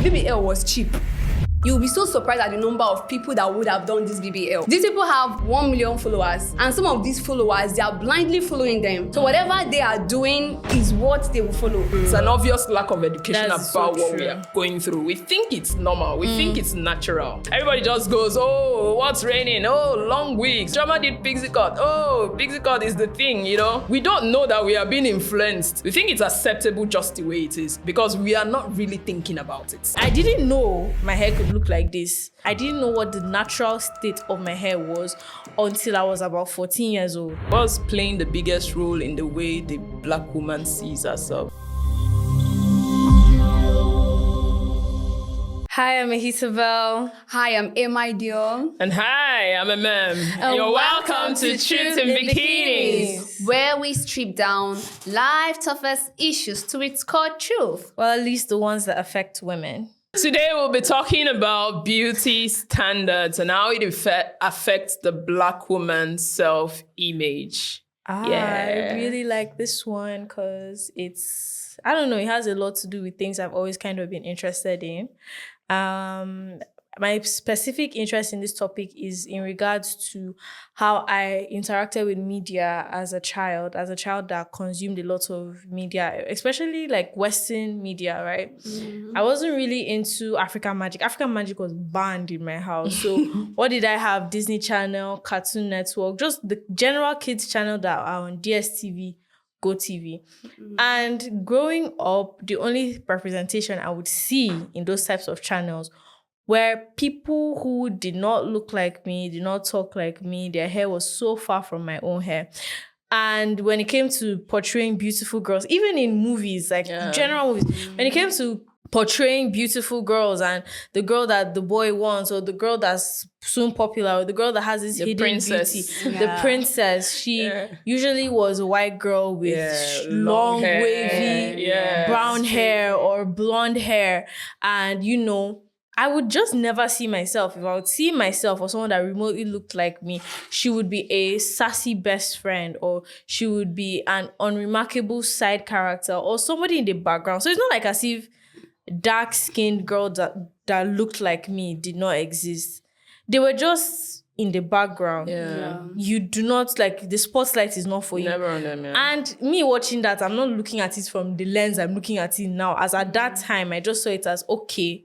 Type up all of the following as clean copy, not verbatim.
BBL was cheap, you'll be so surprised at the number of people that would have done this BBL. These people have 1 million followers, and some of these followers, they are blindly following them. So whatever they are doing is what they will follow. It's an obvious lack of education That's about so what true. we are going through. We think it's normal. We think it's natural. Everybody just goes, oh, what's raining? Oh, long weeks. Drama did pixie cut. Oh, pixie cut is the thing, you know? We don't know that we are being influenced. We think it's acceptable just the way it is because we are not really thinking about it. I didn't know my hair could look like this. I didn't know what the natural state of my hair was until I was about 14 years old. What's playing the biggest role in the way the Black woman sees herself? Hi, I'm Isabel. Hi, I'm Emma Dion. And hi, I'm MM. And you're welcome to Truth in Bikinis. Where we strip down life's toughest issues to its core truth. Well, at least the ones that affect women. Today we'll be talking about beauty standards and how it affects the Black woman's self-image. I really like this one because it's, I don't know, it has a lot to do with things I've always kind of been interested in. My specific interest in this topic is in regards to how I interacted with media as a child that consumed a lot of media, especially like Western media, right? Mm-hmm. I wasn't really into African magic. African magic was banned in my house. So what did I have? Disney Channel, Cartoon Network, just the general kids channel that are on DSTV, Go TV. Mm-hmm. And growing up, the only representation I would see in those types of channels were people who did not look like me, did not talk like me. Their hair was so far from my own hair. And when it came to portraying beautiful girls, even in movies, like general movies, when it came to portraying beautiful girls and the girl that the boy wants, or the girl that's soon popular, or the girl that has this hidden princess. beauty, the princess, she usually was a white girl with long hair, wavy brown hair or blonde hair. And, you know, I would just never see myself. If I would see myself or someone that remotely looked like me, she would be a sassy best friend, or she would be an unremarkable side character, or somebody in the background. So it's not like as if dark-skinned girls that looked like me did not exist. They were just in the background. You do not, like, the spotlight is not for you. Never on them, And me watching that, I'm not looking at it from the lens I'm looking at it now. As at that time, I just saw it as, okay,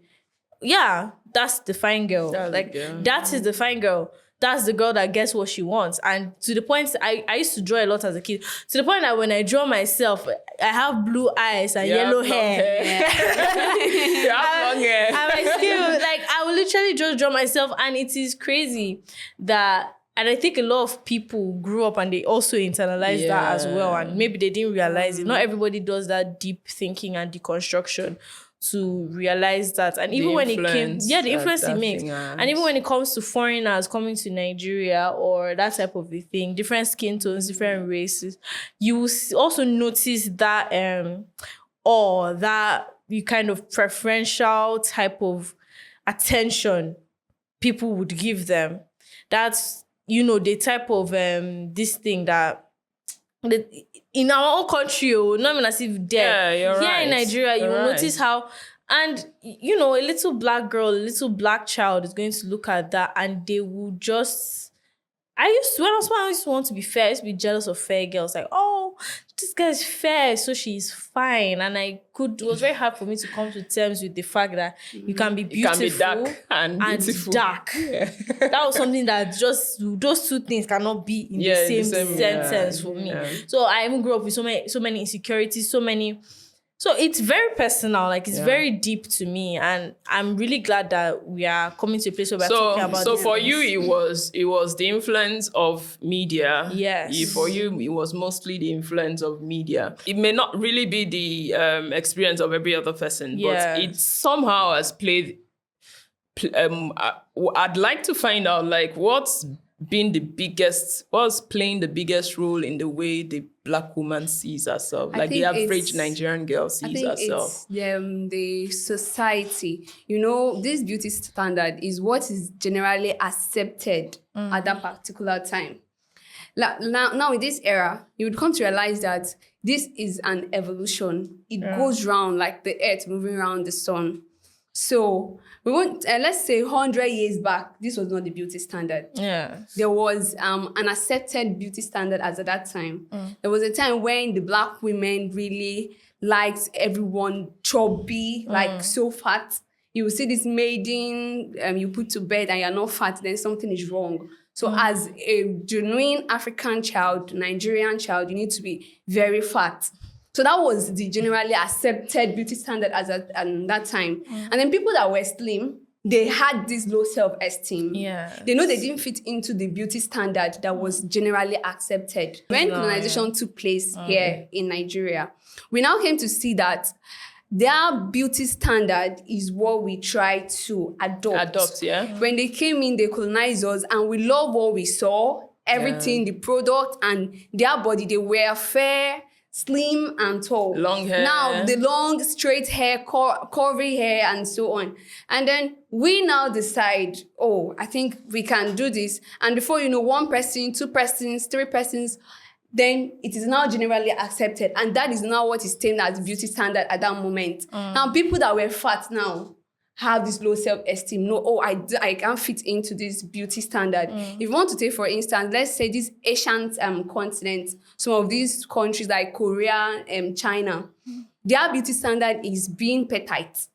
yeah, that's the fine girl. That is the fine girl. That's the girl that gets what she wants. And to the point, I used to draw a lot as a kid. To the point that when I draw myself, I have blue eyes and yellow hair. You have long hair. And my skin, like, I will literally just draw myself. And it is crazy that, and I think a lot of people grew up and they also internalized that as well. And maybe they didn't realize it. Not everybody does that deep thinking and deconstruction to realize that. And even when it came, the influence it makes. And even when it comes to foreigners coming to Nigeria or that type of a thing, different skin tones, different races, you will also notice that or that you kind of preferential type of attention people would give them. That's, you know, the type of this thing that in our own country, not even as if there. You're here right. in Nigeria, you will notice how, and you know, a little black girl, a little black child is going to look at that and they will just. When I used to want to be fair, I used to be jealous of fair girls. Like, oh, this guy's fair, so she's fine. And it was very hard for me to come to terms with the fact that you can be beautiful, you can be dark and beautiful. Dark. That was something that just, those two things cannot be in the same sentence for me. So I even grew up with so many insecurities, so it's very personal, like it's very deep to me, and I'm really glad that we are coming to a place where we're talking about So this. for you, it was the influence of media. Yes. For you, it was mostly the influence of media. It may not really be the experience of every other person, but it somehow has played. I'd like to find out, like, what's playing the biggest role in the way the Black woman sees herself, like the average Nigerian girl sees herself. It's the society. You know, this beauty standard is what is generally accepted at that particular time. Now in this era, you would come to realize that this is an evolution. It goes round like the earth moving around the sun. So we won't, let's say 100 years back, this was not the beauty standard. Yeah. There was an accepted beauty standard as at that time. There was a time when the Black women really liked everyone chubby, like so fat. You will see this maiden you put to bed and you're not fat, then something is wrong. So as a genuine African child, Nigerian child, you need to be very fat. So that was the generally accepted beauty standard as at that time. And then people that were slim, they had this low self-esteem. Yeah. They know they didn't fit into the beauty standard that was generally accepted. When colonization took place here in Nigeria, we now came to see that their beauty standard is what we try to adopt. When they came in, they colonized us, and we love what we saw, everything, the product, and their body. They were fair, slim, and tall. Long hair. Now, the long, straight hair, curvy hair, and so on. And then we now decide, oh, I think we can do this. And before you know, one person, two persons, three persons, then it is now generally accepted. And that is now what is termed as beauty standard at that moment. Now, people that were fat now have this low self-esteem. No, oh, I can't fit into this beauty standard. If you want to take, for instance, let's say this Asian continent, some of these countries like Korea and China, their beauty standard is being petite,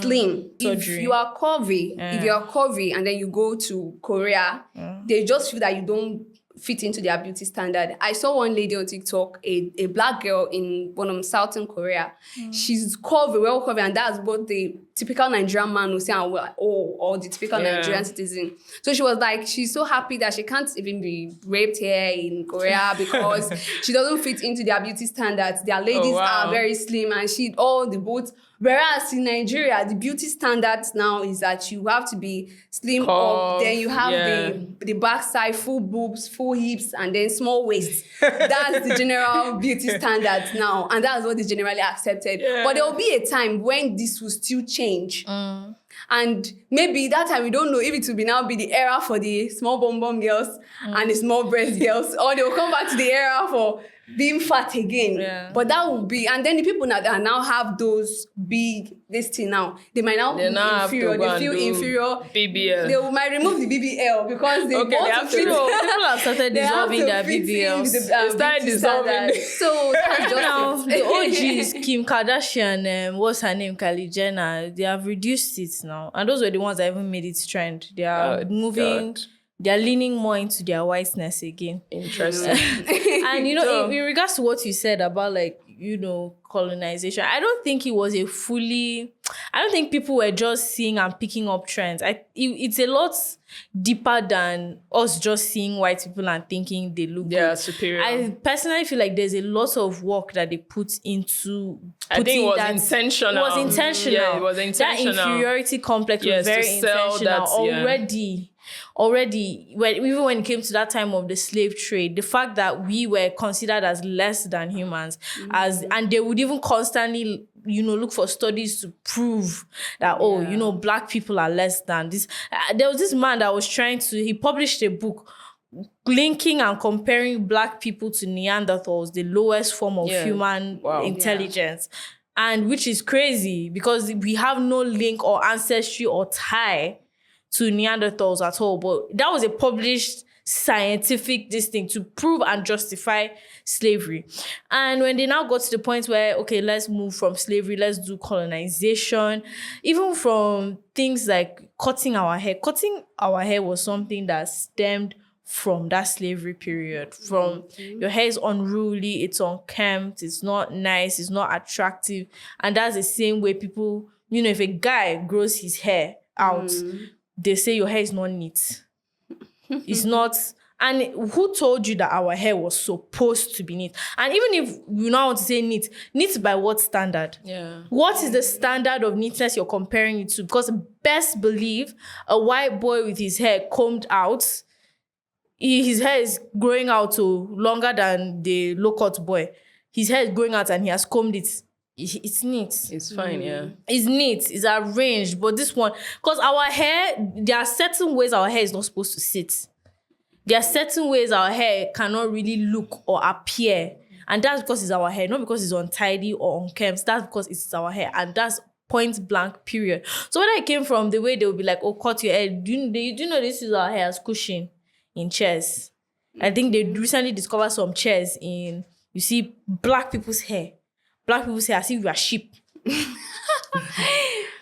slim. If you are curvy, and then you go to Korea, they just feel that you don't fit into their beauty standard. I saw one lady on TikTok, a Black girl in one of Southern Korea. She's curvy, well curvy, and that's what the typical Nigerian man will say, or the typical Nigerian citizen. So she was like, she's so happy that she can't even be raped here in Korea because she doesn't fit into their beauty standards. Their ladies are very slim, and the both. Whereas in Nigeria, the beauty standards now is that you have to be slim up, then you have the backside, full boobs, full hips, and then small waist. That's the general beauty standards now, and that's what is generally accepted. But there will be a time when this will still change. And maybe that time, we don't know if it will now be the era for the small bum girls and the small breast girls, or they will come back to the era for being fat again. But that would be, and then the people that now have those big, this thing now, they might now be inferior. They feel inferior. BBL. They might remove the BBL because they want to fit. People have started dissolving their BBLs. They started dissolving. So that's just now the OGs, Kim Kardashian, what's her name, Kylie Jenner, they have reduced it now, and those were the ones that even made it trend. They are moving. They're leaning more into their whiteness again. Interesting. And in regards to what you said about colonization, I don't think it was I don't think people were just seeing and picking up trends. It's a lot deeper than us just seeing white people and thinking they look good. Superior. I personally feel like there's a lot of work that they put into I think it was intentional. It was intentional. Yeah, it was intentional. That inferiority complex was very intentional already. Even when it came to that time of the slave trade, the fact that we were considered as less than humans, and they would even constantly look for studies to prove that Black people are less than this. There was this man that was he published a book linking and comparing Black people to Neanderthals, the lowest form of human intelligence. And which is crazy because we have no link or ancestry or tie to Neanderthals at all. But that was a published scientific thing to prove and justify slavery. And when they now got to the point where, okay, let's move from slavery, let's do colonization, even from things like cutting our hair. Cutting our hair was something that stemmed from that slavery period. From your hair is unruly, it's unkempt, it's not nice, it's not attractive. And that's the same way people, if a guy grows his hair out, they say your hair is not neat. It's not. And who told you that our hair was supposed to be neat? And even if you now want to say neat by what standard? Yeah. What is the standard of neatness you're comparing it to? Because best believe a white boy with his hair combed out, his hair is growing out to longer than the low-cut boy. His hair is growing out and he has combed it. It's neat. It's fine, It's neat. It's arranged. But this one, because our hair, there are certain ways our hair is not supposed to sit. There are certain ways our hair cannot really look or appear. And that's because it's our hair, not because it's untidy or unkempt. That's because it's our hair. And that's point blank, period. So whether it came from the way they would be like, oh, cut your hair. Do you know this is our hair as cushion in chairs? I think they recently discovered some chairs you see black people's hair. Black people's hair as if you are sheep.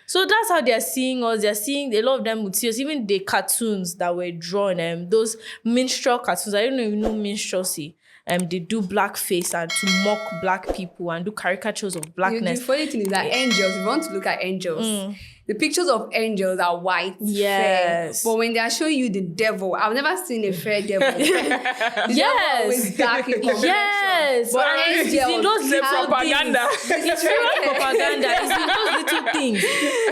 So that's how they're seeing us. They're seeing a lot of them would see us. Even the cartoons that were drawn, those minstrel cartoons. I don't know if you know minstrelsy. They do blackface and to mock black people and do caricatures of blackness. The funny thing is that angels, if you want to look at angels, the pictures of angels are white, fair. But when they are showing you the devil, I've never seen a fair devil. The devil always dark in combination. Yes. But it's in those little propaganda. things. It's very propaganda. It's in those little things.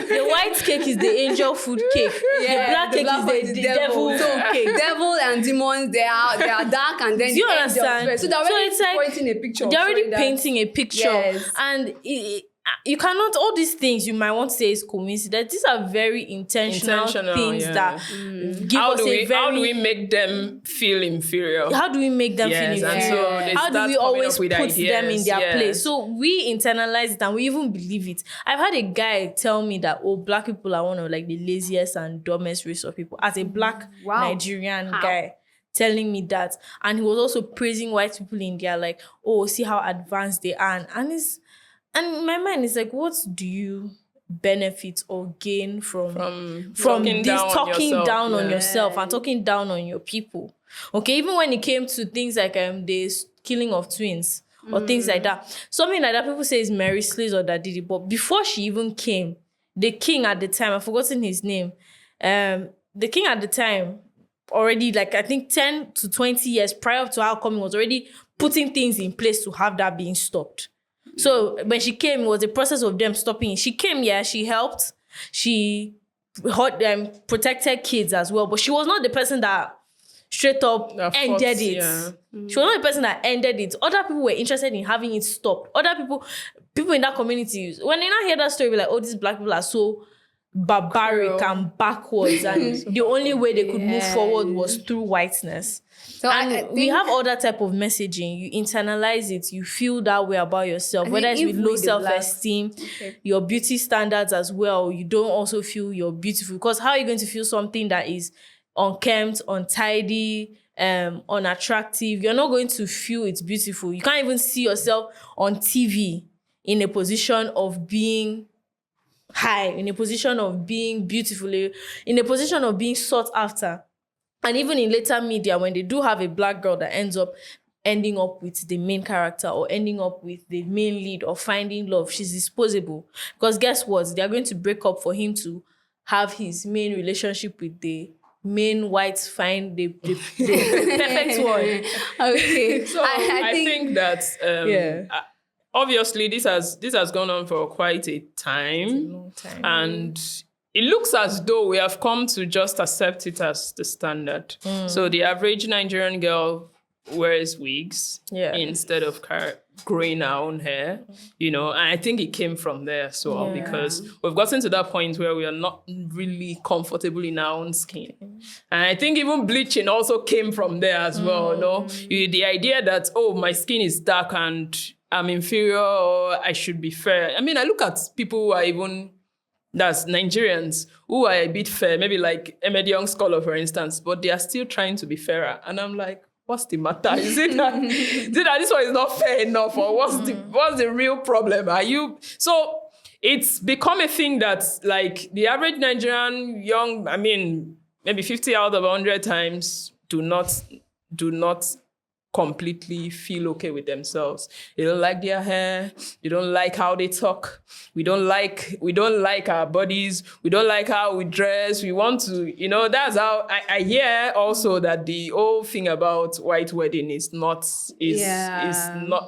The white cake is the angel food cake. Yeah, the black cake is the devil cake. Devil and demons, they are dark, and then do you understand? So they're already it's like painting a picture. They're already painting a picture. Yes. And you cannot, all these things you might want to say is coincidence. These are very intentional things that give us how do we make them feel inferior? How do we make them feel inferior? And so how do we always put ideas, them in their place? So we internalize it and we even believe it. I've had a guy tell me that, oh, black people are one of like the laziest and dumbest race of people. As a black Nigerian guy telling me that. And he was also praising white people in their like, oh, see how advanced they are. And my mind is like, what do you benefit or gain from talking down on yourself and talking down on your people? Okay, even when it came to things like the killing of twins or things like that. Something like that, people say is Mary Slessor that did it. But before she even came, the king at the time, I've forgotten his name, the king at the time, already like I think 10 to 20 years prior to her coming, was already putting things in place to have that being stopped. So when she came, it was a process of them stopping it. She came, she helped. She protected kids as well. But she was not the person that straight up ended it. Yeah. She was not the person that ended it. Other people were interested in having it stopped. Other people in that community, when they now hear that story, be like, oh, these black people are so barbaric and backwards. And the only way they could move forward was through whiteness. So and we have all that type of messaging. You internalize it. You feel that way about yourself. Whether it's with low self-esteem, your beauty standards as well. You don't also feel you're beautiful. Because how are you going to feel something that is unkempt, untidy, unattractive? You're not going to feel it's beautiful. You can't even see yourself on TV in a position of being high, in a position of being beautiful, in a position of being sought after. And even in later media, when they do have a black girl that ending up with the main character or ending up with the main lead or finding love, she's disposable. Because guess what? They're going to break up for him to have his main relationship with the main white, find the perfect one. Okay. So I think that obviously this has gone on for quite a time. It's a long time. And it looks as though we have come to just accept it as the standard. So the average Nigerian girl wears wigs instead of growing our own hair, and I think it came from there as well because we've gotten to that point where we are not really comfortable in our own skin. And I think even bleaching also came from there as well, the idea that, oh, my skin is dark and I'm inferior or I should be fair. I mean, I look at people who are even... That's Nigerians who are a bit fair, maybe like Emedi Young Scholar, for instance, but they are still trying to be fairer. And I'm like, what's the matter? Is it that this one is not fair enough? Or what's the real problem? So it's become a thing that's like the average Nigerian maybe 50 out of 100 times do not completely feel okay with themselves. They don't like their hair. They don't like how they talk. We don't like our bodies. We don't like how we dress. We want to, that's how I hear also that the whole thing about white wedding is not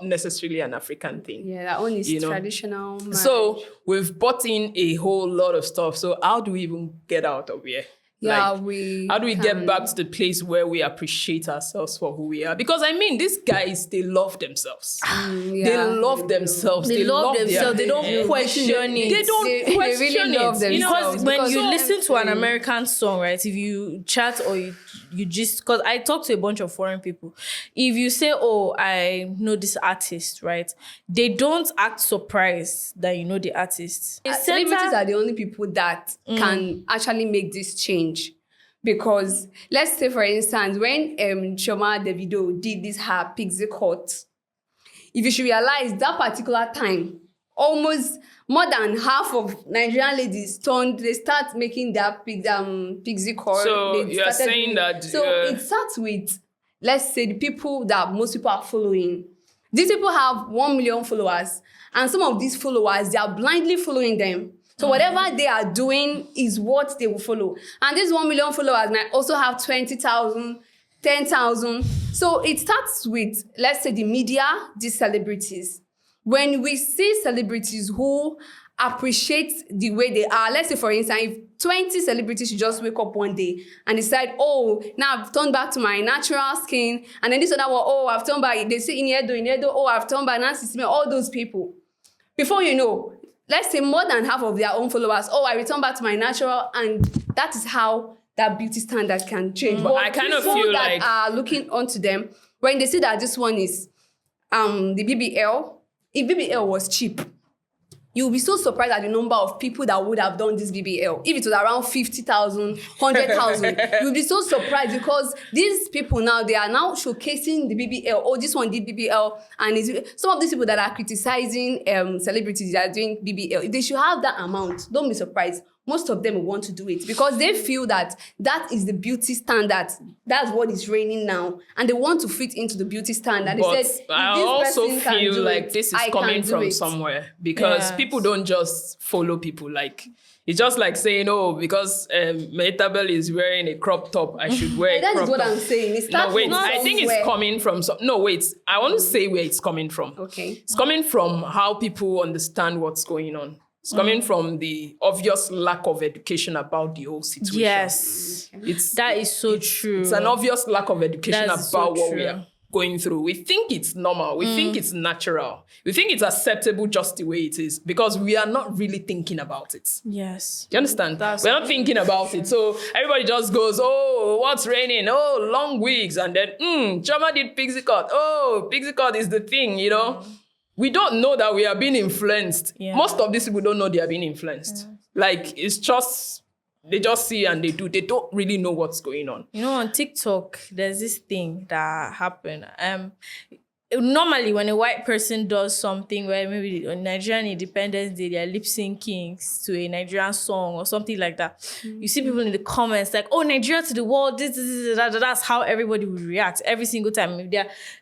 necessarily an African thing. Yeah, that one is traditional marriage. So we've bought in a whole lot of stuff. So how do we even get out of here? Yeah, how do we get back to the place where we appreciate ourselves for who we are? Because these guys, they love themselves. They love themselves. They love themselves. They don't question it. They don't question really love it. themselves. Because when you listen to an American song, right? If you chat or you you just, because I talk to a bunch of foreign people. If you say, oh, I know this artist, right? They don't act surprised that you know the artist. Celebrities are the only people that can actually make this change. Because let's say, for instance, when Chioma Davido did this her pixie cut, if you should realize that particular time, almost more than half of Nigerian ladies they start making that pixie cut. So you're saying that... So it starts with, let's say, the people that most people are following. These people have 1 million followers, and some of these followers, they are blindly following them. So whatever they are doing is what they will follow. And these 1 million followers might also have 20,000, 10,000. So it starts with, let's say, the media, these celebrities. When we see celebrities who appreciate the way they are, let's say, for instance, if 20 celebrities should just wake up one day and decide, oh, now I've turned back to my natural skin, and then this other one, oh, I've turned back, they say Iniedo, oh, I've turned back, Nancy, all those people. Before you know, let's say more than half of their own followers, oh, I return back to my natural, and that is how that beauty standard can change. But I kind of feel people like... that are looking onto them, when they see that this one is the BBL, if BBL was cheap, you'll be so surprised at the number of people that would have done this BBL. If it was around 50,000, 100,000, you'll be so surprised, because these people now, they are now showcasing the BBL. Oh, this one did BBL. And some of these people that are criticizing celebrities that are doing BBL, if they should have that amount, don't be surprised. Most of them will want to do it because they feel that that is the beauty standard. That's what is reigning now. And they want to fit into the beauty standard. But they said, I also feel like this is coming from somewhere, because people don't just follow people. Like, it's just like saying, oh, because Metabel is wearing a crop top, I should wear a crop top. That is what I'm saying. No, wait, I think it's coming from... No, wait, I want to say where it's coming from. Okay. It's coming from how people understand what's going on. It's coming from the obvious lack of education about the whole situation. Yes. That is so true. It's an obvious lack of education about what we are going through. We think it's normal. We think it's natural. We think it's acceptable just the way it is, because we are not really thinking about it. Yes. Do you understand? We're not thinking about it. So everybody just goes, oh, what's raining? Oh, long wigs. And then, Chioma did pixie cut. Oh, pixie cut is the thing, you know? We don't know that we are being influenced. Yeah. Most of these people don't know they are being influenced. Yeah. Like, it's just, they just see and they do. They don't really know what's going on. You know, on TikTok, there's this thing that happened. Normally, when a white person does something where maybe on Nigerian Independence Day, they're lip syncing to a Nigerian song or something like that, you see people in the comments like, oh, Nigeria to the world, this, that's how everybody would react every single time. If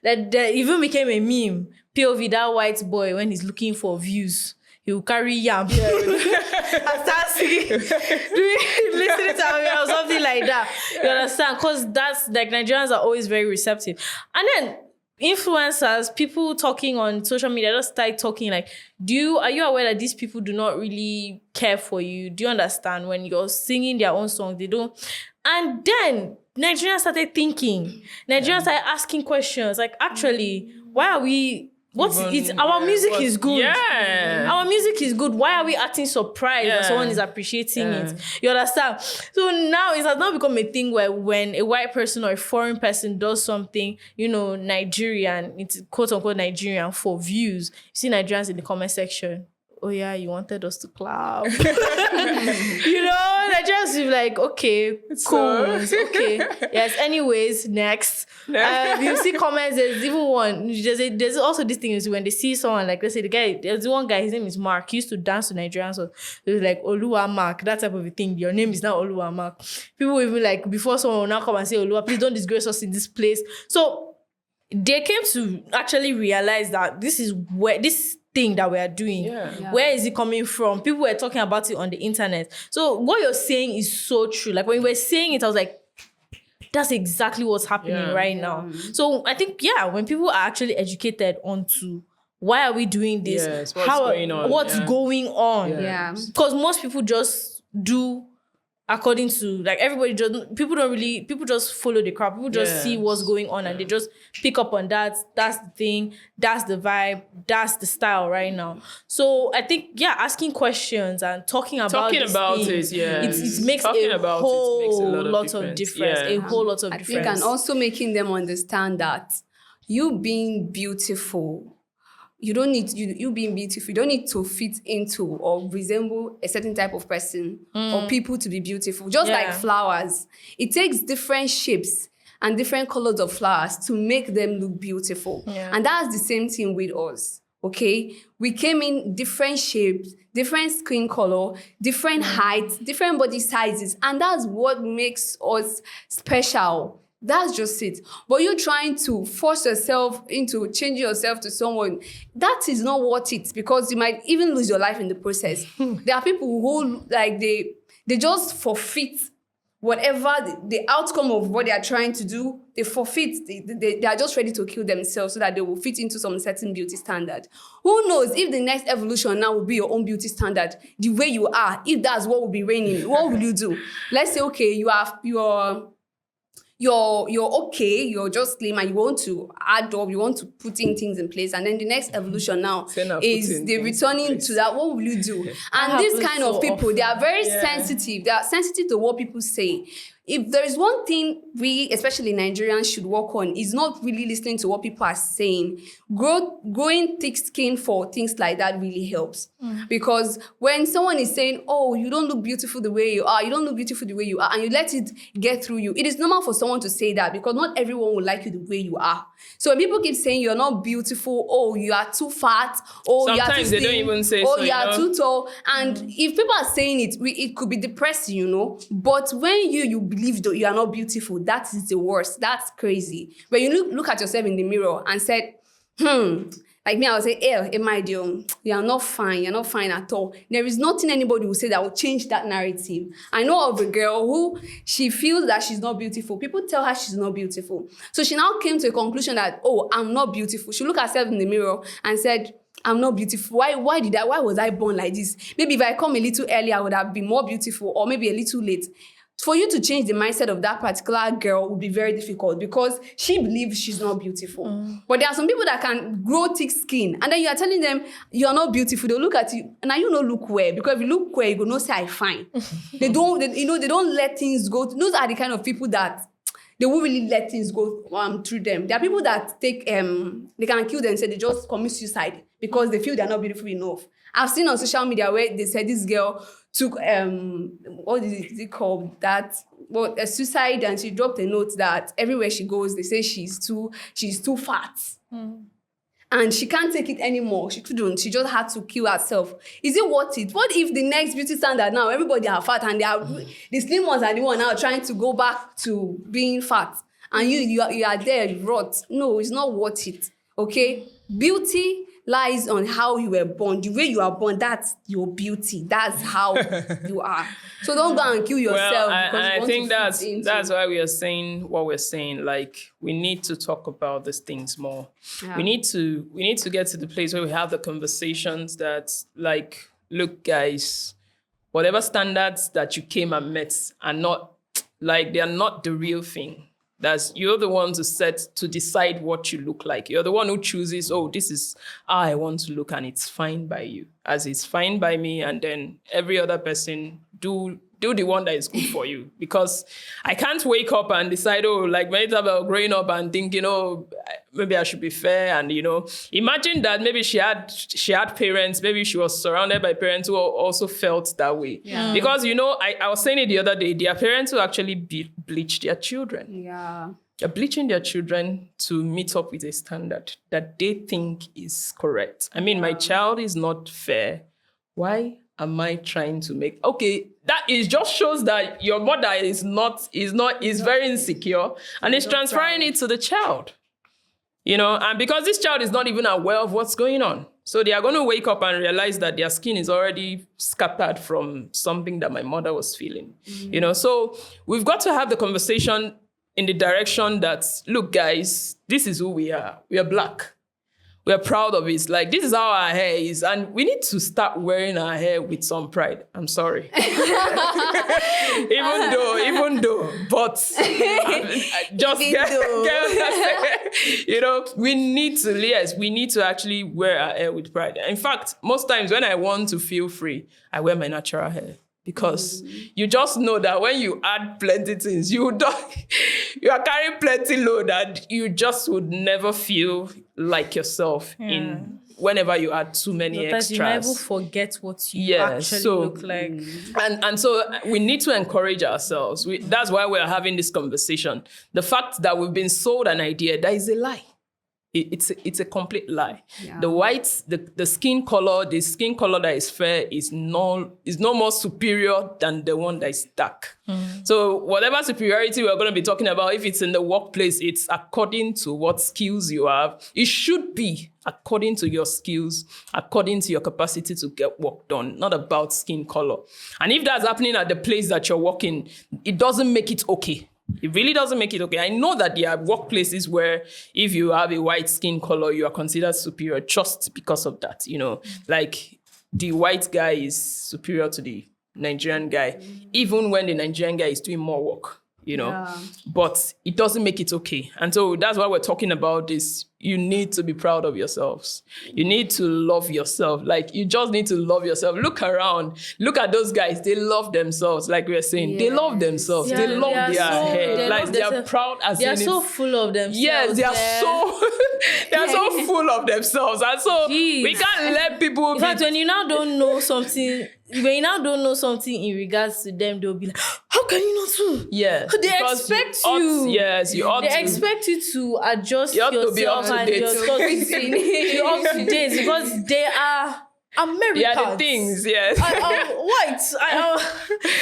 that even became a meme. POV, that white boy, when he's looking for views, he will carry yam. Yeah. and start singing, listening to me or something like that. You understand? Because that's like, Nigerians are always very receptive. And then influencers, people talking on social media, just start talking like, are you aware that these people do not really care for you? Do you understand? When you're singing their own songs, they don't. And then Nigerians started thinking. Nigerians started asking questions like, actually, why are we... Our music is good. Yeah. Our music is good. Why are we acting surprised when someone is appreciating it? You understand? So now it has now become a thing where when a white person or a foreign person does something, you know, Nigerian, it's quote unquote Nigerian for views, you see Nigerians in the comment section. Oh yeah, you wanted us to clap. You know, Nigerians will be like, okay, cool, okay. Yes, anyways, next. You see comments, there's even one, there's also this thing is when they see someone, like, let's say there's one guy, his name is Mark, he used to dance to Nigerians, so it was like, Oluwa Mark, that type of a thing. Your name is now Oluwa Mark. People even like, before someone will now come and say, Oluwa, please don't disgrace us in this place. So they came to actually realize that this is where this thing that we are doing, where is it coming from? People were talking about it on the internet. So what you're saying is so true. Like when you were saying it, I was like, that's exactly what's happening right now. So I think, when people are actually educated onto why are we doing this? What's going on? What's going on? Because most people just do according to like everybody people just follow the crowd. People just see what's going on and they just pick up on that. That's the thing, that's the vibe, that's the style right now. So I think asking questions and talking about it, it makes a whole lot of difference. A whole lot of difference. I think, and also making them understand that you being beautiful, you don't need you being beautiful. You don't need to fit into or resemble a certain type of person or people to be beautiful. Just like flowers, it takes different shapes and different colors of flowers to make them look beautiful. And that's the same thing with us. Okay, we came in different shapes, different skin color, different heights, different body sizes, and that's what makes us special. That's just it. But you trying to force yourself into changing yourself to someone, that is not worth it, because you might even lose your life in the process. There are people who like they just forfeit whatever the outcome of what they are trying to do. They forfeit. They are just ready to kill themselves so that they will fit into some certain beauty standard. Who knows if the next evolution now will be your own beauty standard, the way you are. If that's what will be reigning, what will you do? Let's say, okay, you're okay, you're just slim and you want to add up, you want to put in things in place, and then the next evolution now is the returning to that. What will you do? And these kind of people, they are very sensitive. They are sensitive to what people say. If there is one thing we, especially Nigerians, should work on, is not really listening to what people are saying. Growing thick skin for things like that really helps. Because when someone is saying, oh, you don't look beautiful the way you are, you don't look beautiful the way you are, and you let it get through you, it is normal for someone to say that, because not everyone will like you the way you are. So when people keep saying you're not beautiful, oh, you are too fat, oh, you are too thin, they don't even say oh, you are too tall. And if people are saying it, it could be depressing, you know. But when you believe that you are not beautiful, that is the worst. That's crazy. When you look at yourself in the mirror and said, like me, I would say, my dear, you are not fine. You're not fine at all. There is nothing anybody will say that will change that narrative. I know of a girl who she feels that she's not beautiful. People tell her she's not beautiful. So she now came to a conclusion that, oh, I'm not beautiful. She looked at herself in the mirror and said, I'm not beautiful. Why was I born like this? Maybe if I come a little earlier, I would have been more beautiful, or maybe a little late. For you to change the mindset of that particular girl would be very difficult, because she believes she's not beautiful. But there are some people that can grow thick skin, and then you are telling them you're not beautiful. They'll look at you, and you don't look well, because if you look well, you go no say I fine. They don't let things go. Those are the kind of people that they won't really let things go through them. There are people that take they can kill themselves. They just commit suicide because they feel they're not beautiful enough. I've seen on social media where they said this girl took what is it called, that a suicide, and she dropped a note that everywhere she goes they say she's too fat. And she can't take it anymore. She couldn't. She just had to kill herself. Is it worth it? What if the next beauty standard now, everybody are fat, and the slim ones are the one now trying to go back to being fat, and you are there, you rot? No, it's not worth it. Okay? Beauty lies on how you were born. The way you are born, that's your beauty. That's how you are. So don't go and kill yourself. Well, I think that's why we are saying what we're saying. Like, we need to talk about these things more. Yeah. We need to get to the place where we have the conversations that, like, look, guys, whatever standards that you came and met are not, like, they are not the real thing. You're the one to decide what you look like. You're the one who chooses, oh, this is how I want to look, and it's fine by you, as it's fine by me, and then every other person do the one that is good for you. Because I can't wake up and decide, oh, like when about growing up and think, maybe I should be fair, and imagine that maybe she had parents, maybe she was surrounded by parents who also felt that way. Yeah. Because I was saying it the other day, there are parents who actually bleach their children. Yeah. They're bleaching their children to meet up with a standard that they think is correct. I mean, my child is not fair. Why am I trying to make? Okay, that is just shows that your mother is very insecure, and is transferring it to the child. And because this child is not even aware of what's going on. So they are going to wake up and realize that their skin is already scattered from something that my mother was feeling. So we've got to have the conversation in the direction that, look, guys, this is who we are. We are Black. We're proud of it. Like, this is how our hair is. And we need to start wearing our hair with some pride. I'm sorry. even though, but just you know, we need to actually wear our hair with pride. In fact, most times when I want to feel free, I wear my natural hair. Because you just know that when you add plenty things, you are carrying plenty load, and you just would never feel like yourself in whenever you add too many extras. You never forget what you actually look like. And so we need to encourage ourselves. That's why we're having this conversation. The fact that we've been sold an idea that is a lie. It's a complete lie. Yeah. The skin color that is fair is no more superior than the one that is dark. So whatever superiority we're going to be talking about, if it's in the workplace, it's according to what skills you have. It should be according to your skills, according to your capacity to get work done, not about skin color. And if that's happening at the place that you're working, it doesn't make it okay. It really doesn't make it okay. I know that there are workplaces where if you have a white skin color, you are considered superior just because of that. You know, like the white guy is superior to the Nigerian guy, even when the Nigerian guy is doing more work, you know. Yeah. But it doesn't make it okay. And so that's why we're talking about this. You need to be proud of yourselves. You need to love yourself. Like, you just need to love yourself. Look around. Look at those guys. They love themselves, like we were saying. Yes. They love themselves. Yeah, they love their hair. Like, they are proud as they are so full of themselves. Yes, they are so full of themselves. And so we can't let people in fact, when you now don't know something in regards to them, they'll be like, how can you not know? Yeah. They expect you. Yes, you ought to. They expect you to adjust yourself and your thoughts. You're up to date because they are Americans. Yeah, the things, yes. White.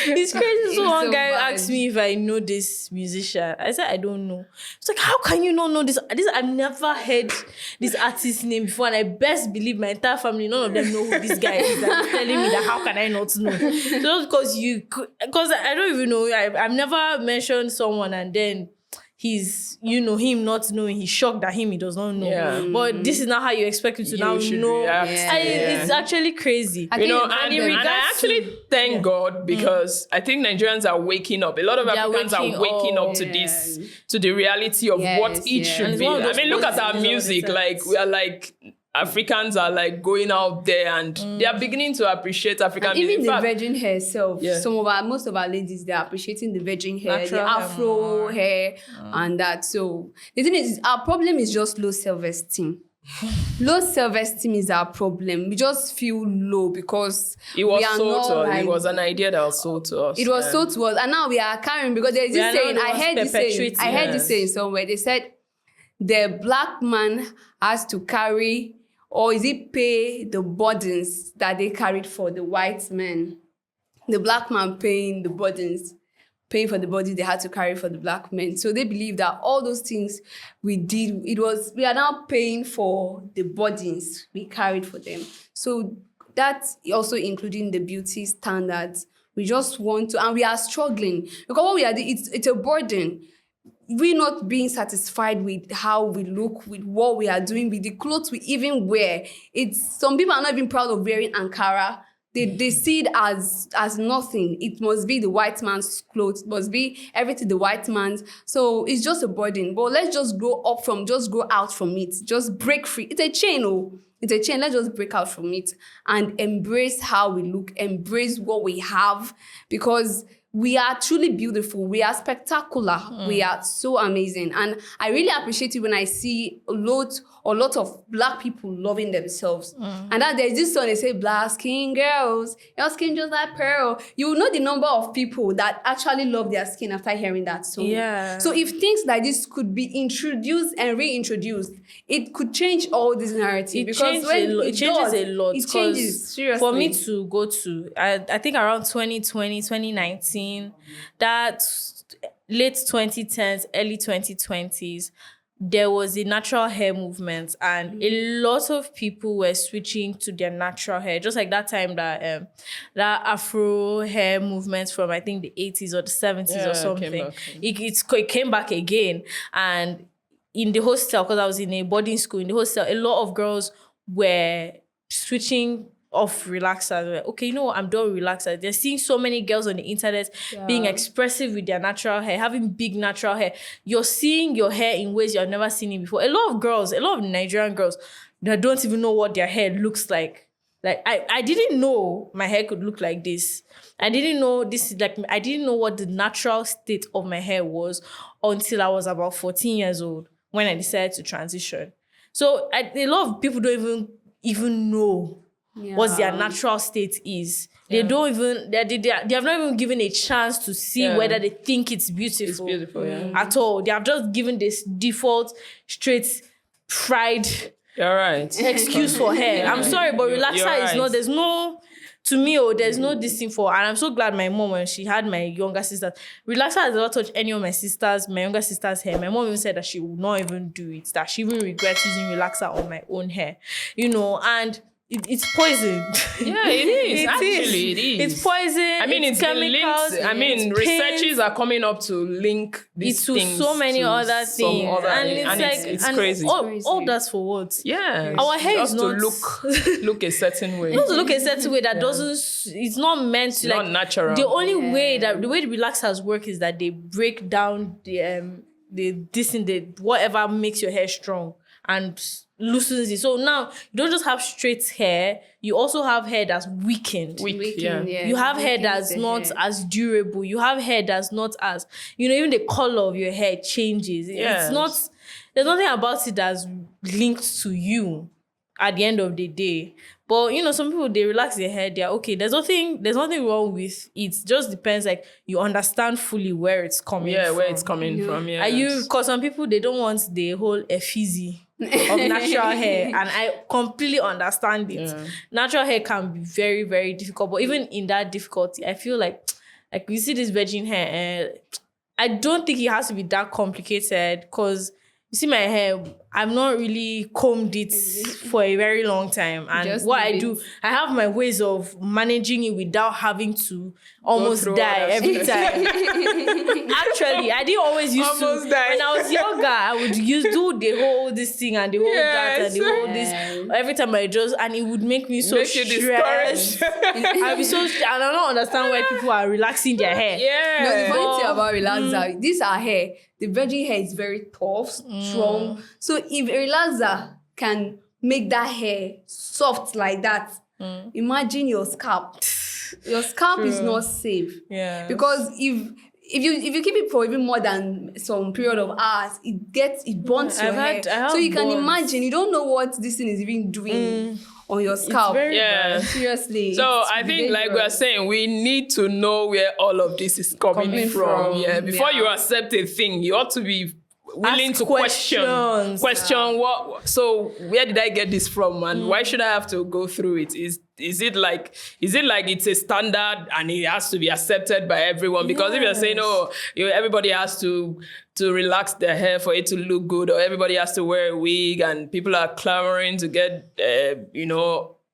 It's crazy. So one guy asked me if I know this musician. I said, I don't know. It's like, how can you not know this? I've never heard this artist's name before, and I best believe my entire family, none of them know who this guy is. And telling me that, how can I not know? Just because I don't even know. I've never mentioned someone and then he's, him not knowing, he's shocked that he does not know. Yeah. But this is not how you expect it to now know. It's actually crazy. And I actually thank God because I think Nigerians are waking up. A lot of Africans are waking up to this, to the reality of what it should be. I mean, look at our music. Like, we are like... Africans are like going out there and they are beginning to appreciate African music. Even the virgin hair itself. Yeah. Most of our ladies, they are appreciating the virgin hair, natural the afro hair and that. So the thing is, our problem is just low self-esteem. Low self-esteem is our problem. We just feel low because it was sold to us. It was an idea that was sold to us. It was sold to us, and now we are carrying because there's this saying. I heard this saying somewhere. They said the black man has to carry, or is it pay the burdens that they carried for the white men? The black man paying the burdens, paying for the burdens they had to carry for the black men. So they believe that all those things we did, we are now paying for the burdens we carried for them. So that's also including the beauty standards. We just want to, and we are struggling because what we are doing, it's a burden. We're not being satisfied with how we look, with what we are doing, with the clothes we even wear. Some people are not even proud of wearing Ankara. They see it as nothing. It must be the white man's clothes. It must be everything the white man's. So it's just a burden. But let's just grow out from it. Just break free. It's a chain, It's a chain. Let's just break out from it and embrace how we look, embrace what we have, because we are truly beautiful. We are spectacular. We are so amazing. And I really appreciate it when I see a lot of black people loving themselves. And that there's this song, they say, black skin girls, your skin just like pearl. You will know the number of people that actually love their skin after hearing that song. Yeah. So if things like this could be introduced and reintroduced, it could change all this narrative. It changes a lot. It changes, seriously. For me to go to, I think around 2020, 2019, that late 2010s, early 2020s, there was a natural hair movement, and a lot of people were switching to their natural hair. Just like that time that Afro hair movement from, I think, the 80s or the 70s or something. It came back again, and in the hostel, because I was in a boarding school, in the hostel, a lot of girls were switching off relaxers. Like, okay, you know what, I'm done with relaxers. They're seeing so many girls on the internet being expressive with their natural hair, having big natural hair. You're seeing your hair in ways you've never seen it before. A lot of Nigerian girls that don't even know what their hair looks like. Like, I didn't know my hair could look like this. I didn't know I didn't know what the natural state of my hair was until I was about 14 years old when I decided to transition. So a lot of people don't even know what their natural state is. They don't even, they have not even given a chance to see whether they think it's beautiful. It's beautiful, at all. They have just given this default, straight, fried You're right. excuse for hair. I'm sorry, but relaxer is not, there's no, to me, there's no this thing for, and I'm so glad my mom, when she had my younger sisters, relaxer has not touched any of my younger sisters' hair. My mom even said that she would not even do it, that she even regrets using relaxer on my own hair, and it's poison. Yeah, it is. It is. It's poison. I mean, it's chemicals. linked. I mean, researchers are coming up to link these to things so many to other things, and it's crazy. All that's for what? Yeah, our hair just is not to look a certain way. Not to look a certain way that doesn't. It's not meant to, not natural. The only way the relaxers work is that they break down whatever makes your hair strong and loosens it. So now you don't just have straight hair, you also have hair that's weakened. You have hair that's not as durable. You have hair that's not as, even the color of your hair changes. It's not, there's nothing about it that's linked to you at the end of the day. But some people, they relax their hair, they're okay. There's nothing wrong with it. It just depends, like, you understand fully where it's coming from. Yeah, where it's coming from, yeah. Because some people, they don't want the whole effigy of natural hair, and I completely understand it. Yeah. Natural hair can be very, very difficult, but even in that difficulty, I feel like you see this virgin hair, I don't think it has to be that complicated, because you see my hair, I've not really combed it for a very long time. And just what I do, I have my ways of managing it without having to almost die every time. Actually, I didn't always used to. Die. When I was younger, I would do the whole this thing and the whole that and the whole this. Every time and it would make me so stressed. I'd be so and I don't understand why people are relaxing their hair. Yeah. No, the funny thing about relaxer, these are hair. The virgin hair is very tough, strong. So if a relaxer can make that hair soft like that, imagine your scalp. Your scalp is not safe. Yeah. Because if you keep it for even more than some period of hours, it burns your hair. So you can imagine, you don't know what this thing is even doing on your scalp. Seriously. So I think, like we are saying, we need to know where all of this is coming from. Yeah. Before you accept a thing, you ought to be willing to question what. So where did I get this from, and why should I have to go through it? Is it like it's a standard and it has to be accepted by everyone? Because if you're saying, everybody has to relax their hair for it to look good, or everybody has to wear a wig, and people are clamoring to get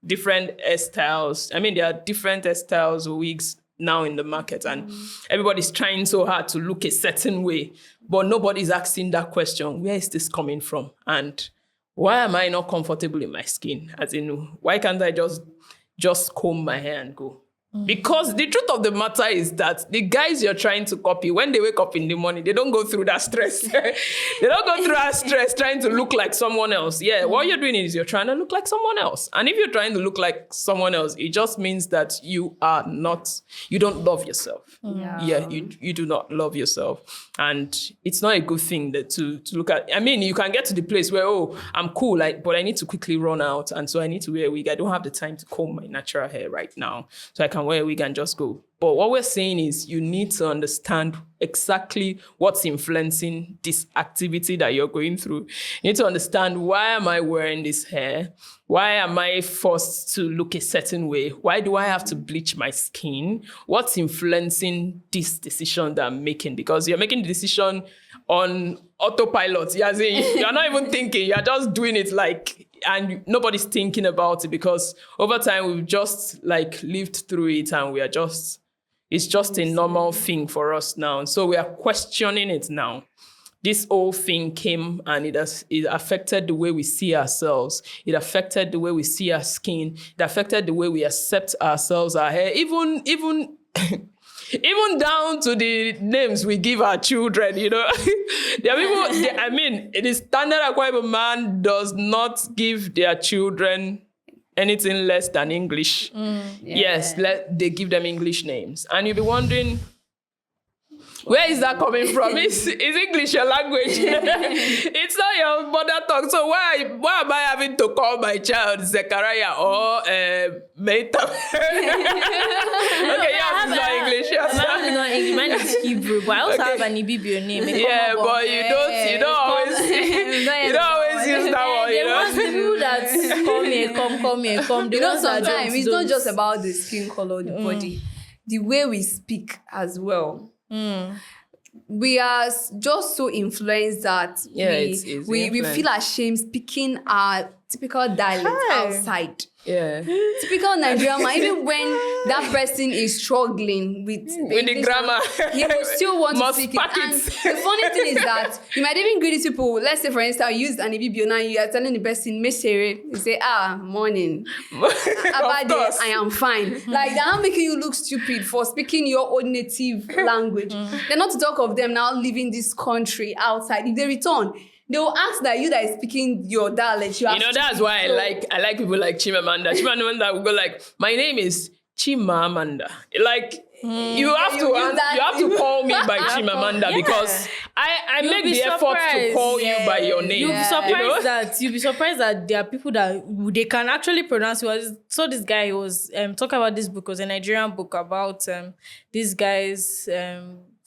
different hairstyles. I mean, there are different hairstyles or wigs now in the market, and everybody's trying so hard to look a certain way, but nobody's asking that question: where is this coming from, and why am I not comfortable in my skin? As in, why can't I just comb my hair and go? Because the truth of the matter is that the guys you're trying to copy, when they wake up in the morning, they don't go through that stress. They don't go through that stress trying to look like someone else. Yeah, what you're doing is you're trying to look like someone else. And if you're trying to look like someone else, it just means that you don't love yourself. Yeah, you do not love yourself. And it's not a good thing to look at. I mean, you can get to the place where, I'm cool, but I need to quickly run out. And so I need to wear a wig. I don't have the time to comb my natural hair right now. So I can wear a wig and just go. But what we're saying is you need to understand exactly what's influencing this activity that you're going through. You need to understand, why am I wearing this hair? Why am I forced to look a certain way? Why do I have to bleach my skin? What's influencing this decision that I'm making? Because you're making the decision on autopilot. You're not even thinking, you're just doing it and nobody's thinking about it, because over time we've just lived through it, and it's just a normal thing for us now. And so we are questioning it now. this whole thing came and it affected the way we see ourselves. It affected the way we see our skin. It affected the way we accept ourselves, our hair, even even down to the names we give our children, There are people, it is standard Akwa man does not give their children anything less than English. Yes, they give them English names. And you'll be wondering, where is that coming from? Is English your language? It's not your mother tongue. So why am I having to call my child Zechariah or Meta? Okay, yes, it's not English. Yes. Mine is not English. Mine is Hebrew, but I also have an Ibibio name. Yeah, but you don't always use that one. There was the people that come here. Sometimes it's not just about the skin color, the body, the way we speak as well. We are just so influenced that we feel ashamed speaking our typical dialect outside. Yeah. Typical Nigerian man, even when that person is struggling with the grammar, he will still want to speak it. And the funny thing is that you might even greet people. Let's say, for instance, you use an Ibibio now, you are telling the person, Mesere, you say, morning. Abade, I am fine. Like, they're not making you look stupid for speaking your own native language. They're not to talk of them now leaving this country outside. If they return, they will ask that you that is speaking your dialect. That's why I like people like Chimamanda. Chimamanda will go like, my name is Chimamanda. Like, you have to call me by Chimamanda because I make the effort to call you by your name. You'll be surprised that there are people that they can actually pronounce it. So this guy was talking about this book. It was a Nigerian book about this guy's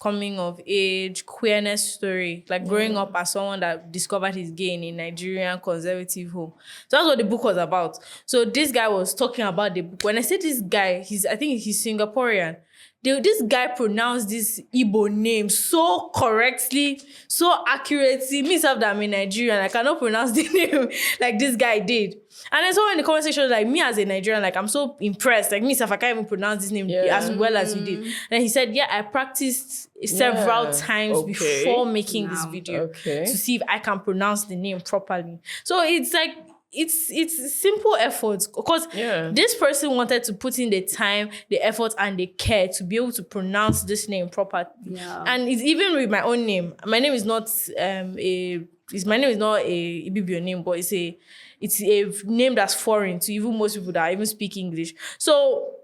coming of age, queerness story, like growing up as someone that discovered his gay in a Nigerian conservative home. So that's what the book was about. So this guy was talking about the book. When I say this guy, I think he's Singaporean. This guy pronounced this Igbo name so correctly, so accurately. Myself that I'm in Nigerian, I cannot pronounce the name like this guy did. And then so in the conversation, like me as a Nigerian, like I'm so impressed. Like myself, I can't even pronounce this name as well as you did. And he said, I practiced several times before making this video to see if I can pronounce the name properly. So it's like, it's simple efforts because this person wanted to put in the time, the effort, and the care to be able to pronounce this name properly. Yeah. And it's even with my own name. My name is not a Ibibio name, but it's a name that's foreign to even most people that even speak English. So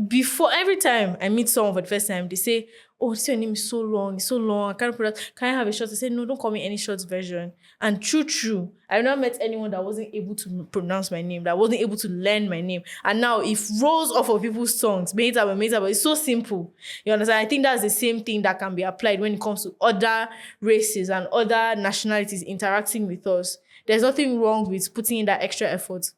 before every time I meet someone for the first time, they say, "Oh, this your name is so long, I can't pronounce. Can I have a short?" I say, "No, don't call me any short version." And true, I've not met anyone that wasn't able to pronounce my name, that wasn't able to learn my name. And now it rolls off of people's tongues. Meta, it's so simple. You understand? I think that's the same thing that can be applied when it comes to other races and other nationalities interacting with us. There's nothing wrong with putting in that extra effort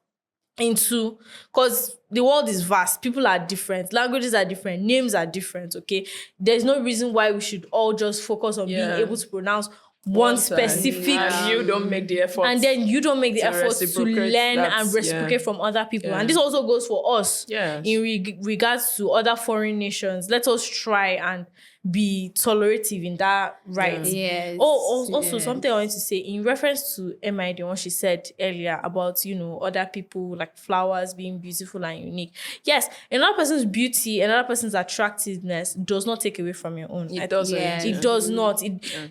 into, because the world is vast, people are different, languages are different, names are different, okay? There's no reason why we should all just focus on being able to pronounce one specific, and you don't make the effort, and then you don't make the effort to learn and reciprocate from other people. And this also goes for us in regards to other foreign nations. Let us try and be tolerative in that right. Yes. Also something I wanted to say in reference to Emma, the one she said earlier about, other people like flowers being beautiful and unique. Yes, another person's beauty, another person's attractiveness does not take away from your own. It doesn't. It does not.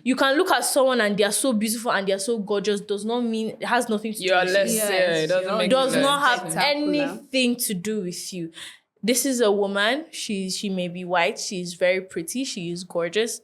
You can look at someone and they are so beautiful and they are so gorgeous, does not mean it has nothing to do with less. you. It doesn't make does not have anything to do with you. This is a woman. She may be white. She's very pretty. She is gorgeous.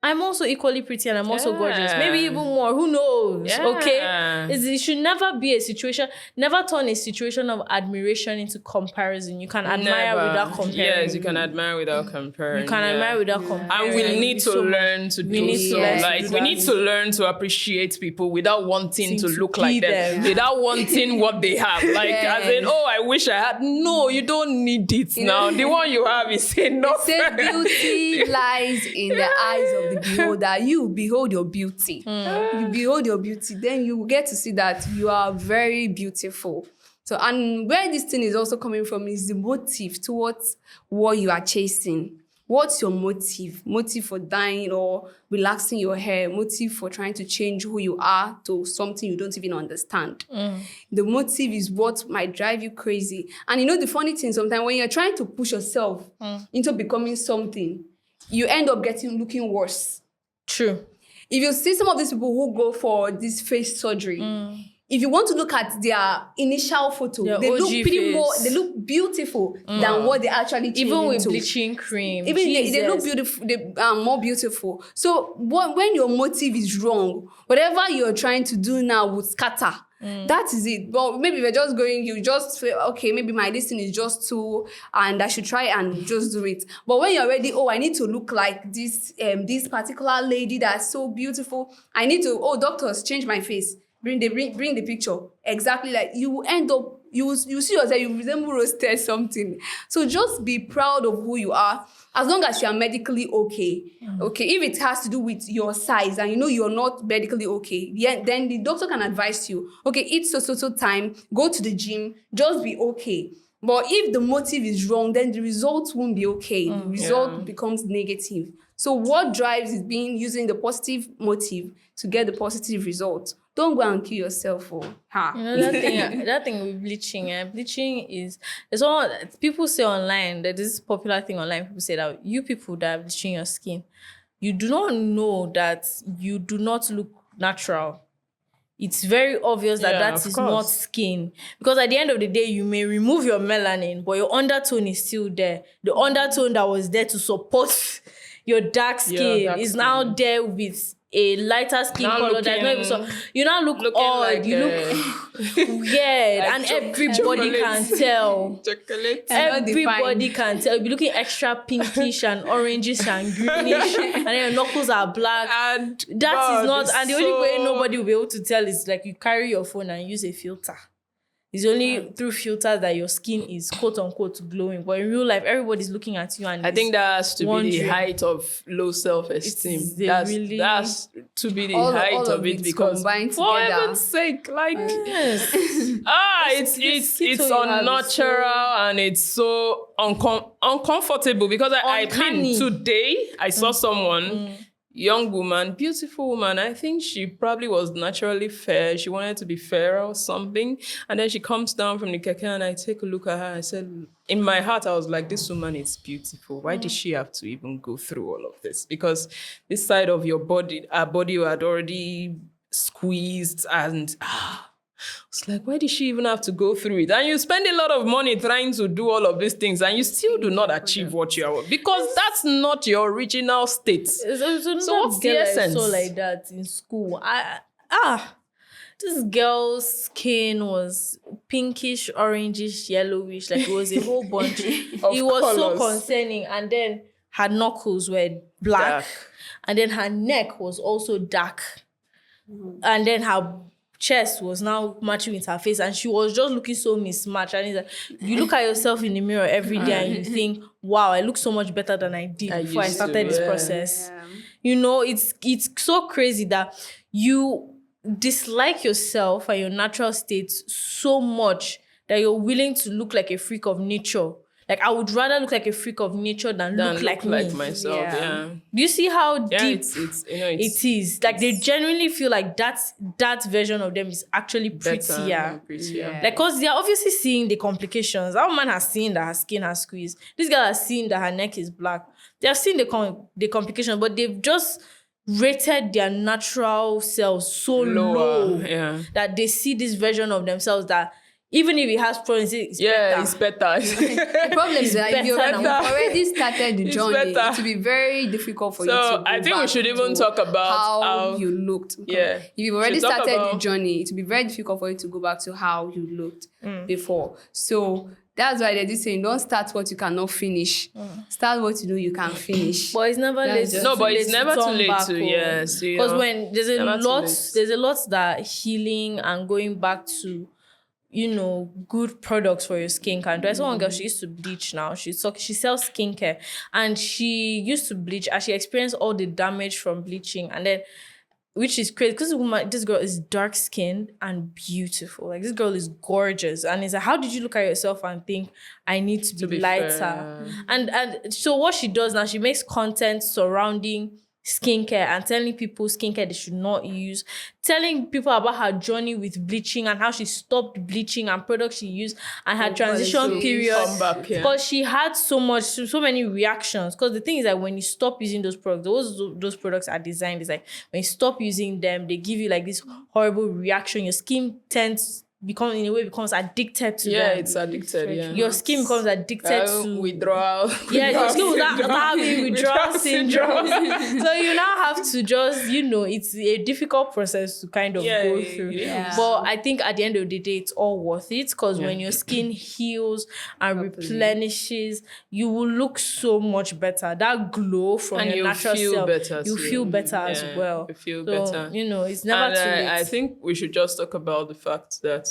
I'm also equally pretty and I'm also gorgeous. Maybe even more. Who knows? Yeah. Okay? It should never be a situation, never turn a situation of admiration into comparison. You can admire without comparing. Yes, you can admire without comparing. You can admire without comparing. And we need to learn to do so. Like, we need to learn to appreciate people without wanting to look like them. Without wanting what they have. Like, as in, I wish I had. No, you don't need it now. The one you have is enough. They say beauty lies in the eyes of the beholder. You behold your beauty. You behold your beauty, then you get to see that you are very beautiful. So, and where this thing is also coming from is the motive towards what you are chasing. What's your motive? Motive for dyeing or relaxing your hair? Motive for trying to change who you are to something you don't even understand? The motive is what might drive you crazy. And you know the funny thing, sometimes when you're trying to push yourself into becoming something, you end up looking worse. True. If you see some of these people who go for this face surgery, if you want to look at their initial photo, Their they look OG pretty face. more, they look beautiful than what they actually change Even with into. bleaching cream. Even they look Jesus. beautiful, they are more beautiful. So when your motive is wrong, whatever you're trying to do now would scatter. That is it. But maybe if you're just going, you just feel, okay, maybe my listing is just too, and I should try and just do it. But when you're ready, I need to look like this particular lady that's so beautiful. I need to, doctors, change my face. Bring the picture. Exactly, like you will end up, you see yourself, you resemble roasted something. So just be proud of who you are, as long as you are medically okay. Okay, if it has to do with your size and you know you're not medically okay, then the doctor can advise you, okay, eat so time, go to the gym, just be okay. But if the motive is wrong, then the result won't be okay. The result becomes negative. So what drives is using the positive motive to get the positive result. Don't go and kill yourself. You know that thing with bleaching. Bleaching is all people say online. That this popular thing online. People say that you people that are bleaching your skin, you do not know that you do not look natural. It's very obvious that that is not skin. Because at the end of the day, you may remove your melanin, but your undertone is still there. The undertone that was there to support your dark skin is now there with a lighter skin now color that's not even so. You now look odd. Like you look weird, like and everybody can tell. Chocolate. Everybody can tell. You'll be looking extra pinkish and orangish and greenish, and then your knuckles are black. And that is not. And the only way nobody will be able to tell is like you carry your phone and use a filter. It's only through filters that your skin is quote unquote glowing. But in real life, everybody's looking at you and I think that has to be the height of low self-esteem. That's to be the height of it, because for heaven's sake, like it's unnatural and it's so uncomfortable, because I mean today I saw someone. Young woman, beautiful woman. I think she probably was naturally fair. She wanted to be fairer or something. And then she comes down from the keke and I take a look at her. I said, in my heart, I was like, this woman is beautiful. Why did she have to even go through all of this? Because this side of your body, our body had already squeezed and it's like, why did she even have to go through it? And you spend a lot of money trying to do all of these things and you still do not achieve what you are, because that's not your original state. So what's the essence? So like that in school. This girl's skin was pinkish, orangish, yellowish, like it was a whole bunch. It was so concerning. And then her knuckles were black. And then her neck was also dark. And then her chest was now matching with her face, and she was just looking so mismatched. And it's like, you look at yourself in the mirror every day and you think, wow, I look so much better than I did before I started this process. You know, it's so crazy that you dislike yourself and your natural state so much that you're willing to look like a freak of nature. Like, I would rather look like a freak of nature than look like me. Myself, yeah. Do you see how deep it is? Like, they genuinely feel like that version of them is actually prettier. Like, because they're obviously seeing the complications. That woman has seen that her skin has squeezed. This girl has seen that her neck is black. They have seen the complications, but they've just rated their natural selves so low that they see this version of themselves that even if it has problems, it's better. The problem is that if you've already started the journey, it will be very difficult for you to go back. So I think we should even talk about how you looked. Yeah. If you've already started the journey, it will be very difficult for you to go back to how you looked before. So that's why they're just saying, don't start what you cannot finish. Start what you know you can finish. But it's never late. No, but it's never too late to, yes. Because when there's a lot that healing and going back to, you know, good products for your skin can do. I saw one girl, she used to bleach now. She sells skincare. And she used to bleach and she experienced all the damage from bleaching. And then which is crazy because this girl is dark skinned and beautiful. Like this girl is gorgeous, and it's like, how did you look at yourself and think I need to be lighter? fair. And so what she does now, she makes content surrounding skincare and telling people skincare they should not use, telling people about her journey with bleaching and how she stopped bleaching and products she used and her transition period, Come back, yeah. because she had so many reactions. Because the thing is that when you stop using those products, those products are designed, it's like when you stop using them, they give you like this horrible reaction. Your skin becomes addicted to them. It's addicted. Yeah, Your skin becomes addicted to withdrawal. Yeah, your skin will start having withdrawal syndrome. So you now have to just, it's a difficult process to kind of go through. Yeah. But I think at the end of the day, it's all worth it, because when your skin heals and replenishes, you will look so much better. That glow from And your you'll natural feel self, better you too. feel better as well. You feel So, better. it's never too late. I think we should just talk about the fact that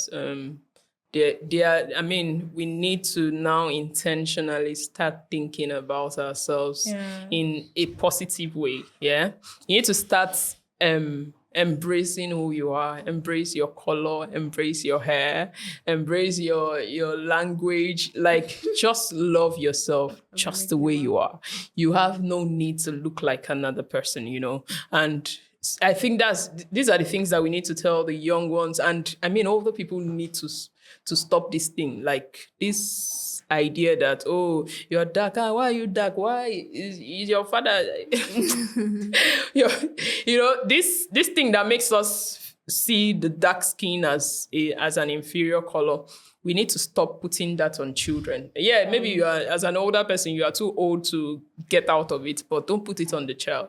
we need to now intentionally start thinking about ourselves in a positive way. Yeah, you need to start embracing who you are, embrace your color, embrace your hair, embrace your language. Like, just love yourself just the way you are. You have no need to look like another person, and I think these are the things that we need to tell the young ones. And older people need to stop this thing, like this idea that, oh, you're dark. Why are you dark? Why is your father? This thing that makes us see the dark skin as an inferior color. We need to stop putting that on children. Yeah, maybe you are, as an older person, you are too old to get out of it, but don't put it on the child.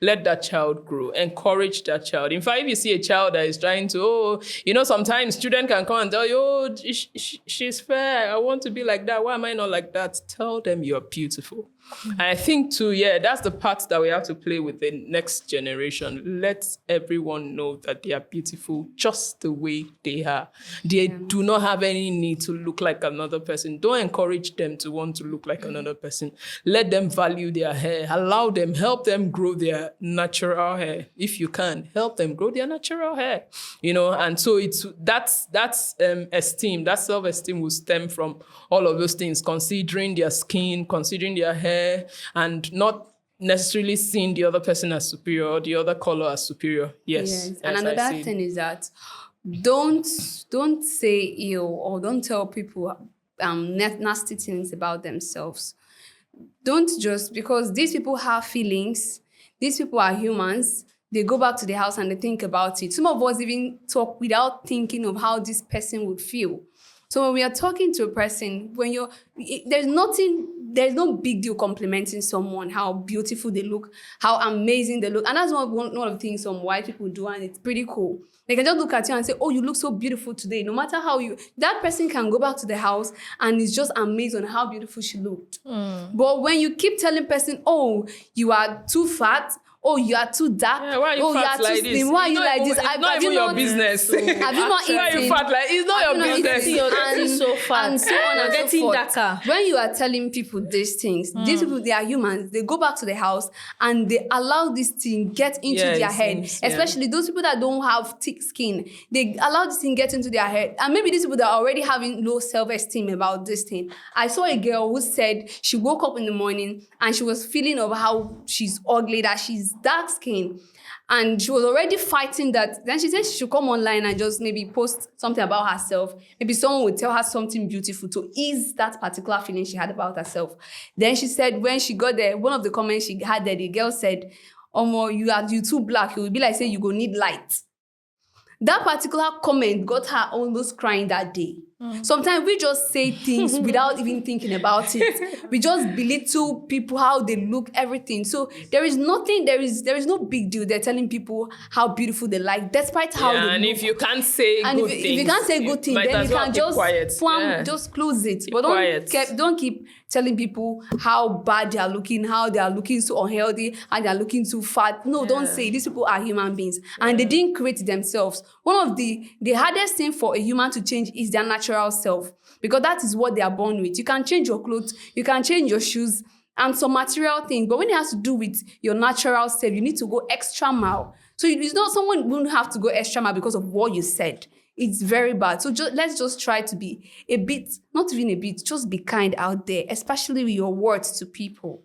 Let that child grow. Encourage that child. In fact, if you see a child that is trying to, sometimes children can come and tell you, oh, she's fair. I want to be like that. Why am I not like that? Tell them you're beautiful. And I think too, that's the part that we have to play with the next generation. Let everyone know that they are beautiful just the way they are. They do not have any need to look like another person. Don't encourage them to want to look like another person. Let them value their hair. Help them grow their natural hair. If you can, help them grow their natural hair. And so that's esteem, that self-esteem will stem from all of those things, considering their skin, considering their hair, and not necessarily seeing the other person as superior or the other color as superior. Yes. And another thing is that don't say ill or don't tell people nasty things about themselves. Don't just, because these people have feelings, these people are humans, they go back to the house and they think about it. Some of us even talk without thinking of how this person would feel. So when we are talking to a person, there's no big deal complimenting someone, how beautiful they look, how amazing they look. And that's one of the things some white people do, and it's pretty cool. They can just look at you and say, oh, you look so beautiful today. No matter that person can go back to the house and is just amazed on how beautiful she looked. But when you keep telling person, oh, you are too fat, oh, you are too dark. Yeah, why are you oh, fat you are like too this? slim. Why are you It's like not this? even- it's not even your business. Have you not eaten? Why are you fat like? It's not your business. You're getting so fat. And so on You're and so getting forth. darker. When you are telling people these things, these people, they are humans. They go back to the house and they allow this thing get into their head. Especially those people that don't have thick skin. They allow this thing get into their head. And maybe these people that are already having low self-esteem about this thing. I saw a girl who said she woke up in the morning and she was feeling of how she's ugly, that she's dark skinned. And she was already fighting that. Then she said she should come online and just maybe post something about herself. Maybe someone would tell her something beautiful to ease that particular feeling she had about herself. Then she said when she got there, one of the comments she had there, the girl said, you too black. It would be like say you go need light. That particular comment got her almost crying that day. Sometimes we just say things without even thinking about it. We just belittle people, how they look, everything. So there is no big deal. They're telling people how beautiful they like, despite how they and look. if you can't say good things, if you can't say good things, then you can just close it. But don't keep telling people how bad they are looking so unhealthy, how they are looking too fat. No, don't say it. These people are human beings and they didn't create themselves. One of the hardest thing for a human to change is their natural self, because that is what they are born with. You can change your clothes, you can change your shoes and some material things, but when it has to do with your natural self, you need to go extra mile. So it's not someone wouldn't have to go extra mile because of what you said. It's very bad. So let's just try to be a bit, not even a bit, just be kind out there, especially with your words to people.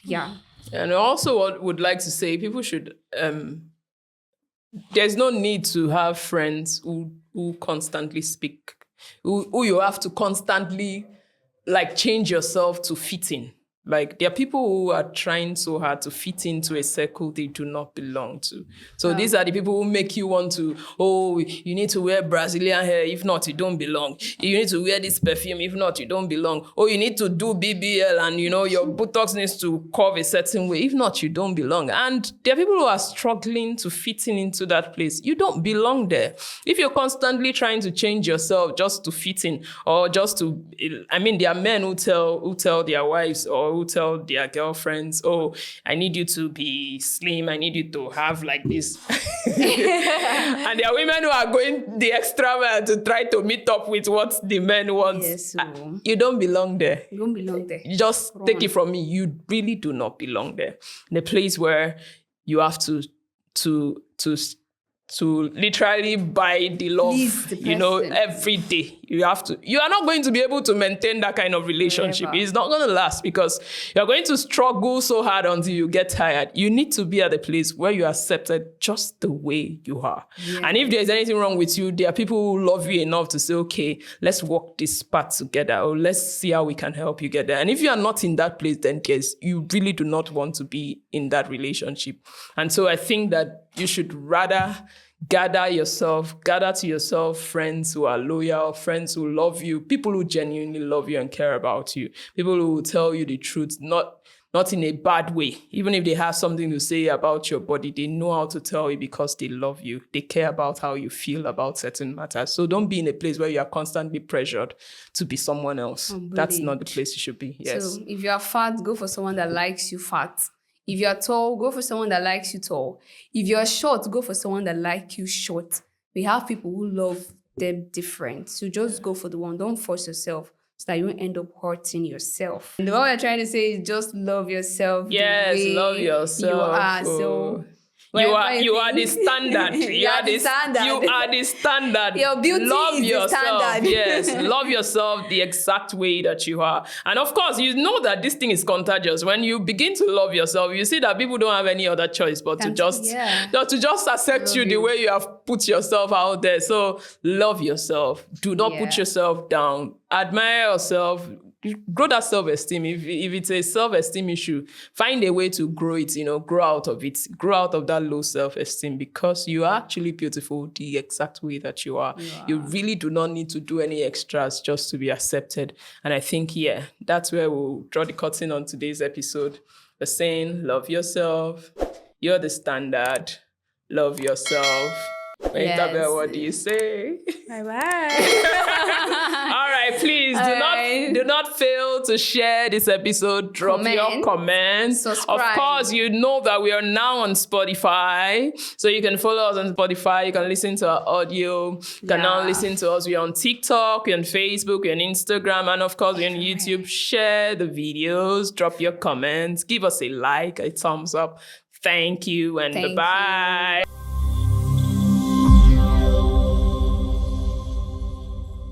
Yeah. And also what would like to say, people should, there's no need to have friends who constantly speak, who you have to constantly like change yourself to fit in. Like, there are people who are trying so hard to fit into a circle they do not belong to. So these are the people who make you want to, you need to wear Brazilian hair, if not, you don't belong. You need to wear this perfume, if not, you don't belong. You need to do BBL and, your buttocks needs to curve a certain way. If not, you don't belong. And there are people who are struggling to fit into that place. You don't belong there. If you're constantly trying to change yourself just to fit in, or just to, there are men who tell their wives or who tell their girlfriends, I need you to be slim, I need you to have like this. And there are women who are going the extra mile to try to meet up with what the men want. Yes, so you don't belong there. you don't belong there. You just take it from me. You really do not belong there. The place where you have to literally buy the love, Please the person. every day. You are not going to be able to maintain that kind of relationship. Forever. It's not going to last because you're going to struggle so hard until you get tired. You need to be at a place where you are accepted just the way you are. Yeah. And if there's anything wrong with you, there are people who love you enough to say, okay, let's walk this path together, or let's see how we can help you get there. And if you are not in that place, then you really do not want to be in that relationship. And so I think that you should rather gather to yourself friends who are loyal, friends who love you, people who genuinely love you and care about you, people who will tell you the truth, not in a bad way. Even if they have something to say about your body, they know how to tell you because they love you. They care about how you feel about certain matters. So don't be in a place where you are constantly pressured to be someone else. That's not the place you should be. Yes. So if you are fat, go for someone that likes you fat. If you're tall, go for someone that likes you tall. If you're short, go for someone that likes you short. We have people who love them different. So just go for the one. Don't force yourself so that you won't end up hurting yourself. And what we're trying to say is just love yourself. Yes, the way love yourself. You are. So you are the standard. You are the standard. You are the standard. Your beauty love is yourself. the standard. Yes, love yourself the exact way that you are. And of course, you know that this thing is contagious. When you begin to love yourself, you see that people don't have any other choice but to just accept you the way you have put yourself out there. So love yourself. Do not put yourself down. Admire yourself. Grow that self-esteem. If it's a self-esteem issue, find a way to grow it, grow out of it. Grow out of that low self-esteem because you are actually beautiful the exact way that you are. You really do not need to do any extras just to be accepted. And I think, that's where we'll draw the curtain on today's episode. We're saying, love yourself. You're the standard. Love yourself. Isabel, what do you say? Bye-bye. All right, please do not fail to share this episode. Drop your comments. Subscribe. Of course, you know that we are now on Spotify. So you can follow us on Spotify. You can listen to our audio. You can now listen to us. We're on TikTok, we're on Facebook, we're on Instagram, and of course, we're on YouTube. Share the videos. Drop your comments. Give us a like, a thumbs up. Thank you, and bye-bye.